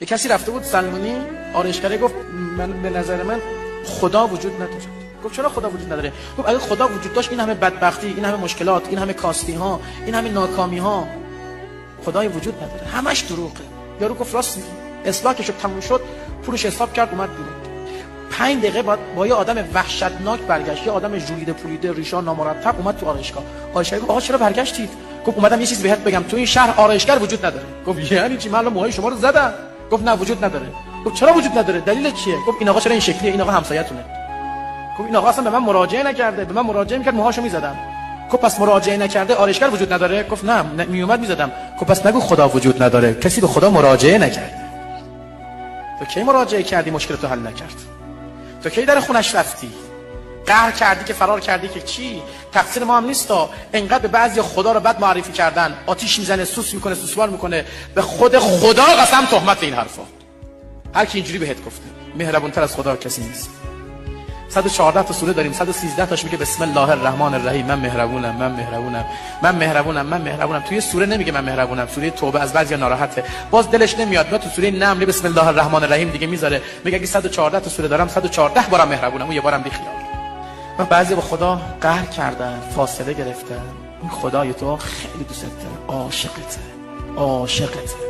یک کسی رفته بود سلمانی، آرایشگره، گفت من به نظر من خدا وجود نداره. گفت چرا خدا وجود نداره؟ گفت اگه خدا وجود داشت این همه بدبختی، این همه مشکلات، این همه کاستی ها، این همه ناکامی ها، خدای وجود نداره، همش دروغه. یارو گفت راست میگی. اصلاح که شد تموم شد، پولش حساب کرد اومد بیرون. 5 دقیقه بعد با یه آدم وحشتناک برگشت، یه آدم ژولیده پولیده ریشا نامرتب اومد تو آرایشگاه. آرایشگر گفت آقا چرا برگشتید؟ گفت اومدم یه چیزی بهت بگم، تو این شهر آرایشگر وجود نداره. گفت یعنی چی؟ من الان موهای شما رو زدم. گفت نه وجود نداره. گفت چرا وجود نداره؟ دلیل چیه؟ گفت این آقا چرا این شکلیه؟ این آقا همسایه‌تونه. گفت این آقا اصلا به من مراجعه نکرده، به من مراجعه میکرد موهاشو میزدم. گفت پس مراجعه نکرده آرایشگر وجود نداره؟ گفت نه میومد میزدم. گفت پس نگو خدا وجود نداره، کسی به خدا مراجعه نکرده. تو کی مراجعه کردی مشکلتو حل نکرد؟ تو کی در خونش رفتی؟ قهر کردی که فرار کردی که چی؟ تقصیر ما هم نیستا. انقدر به بعضی خدا رو بد معرفی کردن، آتیش میزنه، سوس میکنه، سوسوار میکنه، به خود خدا قسم تهمت این حرفا. هر کی اینجوری بهت گفته مهربونتر از خدا کسی نیست. 114 تا سوره داریم، 113 تاش میگه بسم الله الرحمن الرحیم، من مهربونم، من مهربونم، من مهربونم، من مهربونم. توی سوره نمیگه من مهربونم. سوره توبه از بعضیا ناراحته، باز دلش نمیاد، میاد تو سوره نمل بسم الله الرحمن الرحیم دیگه میذاره، میگه اگه 114 تا سوره دارم 114 بارم مهربونم، اون یه بارم بی خیال. و بعضی با خدا قهر کردن، فاصله گرفتن. این خدای تو خیلی دوست داره، عاشقته، عاشقته.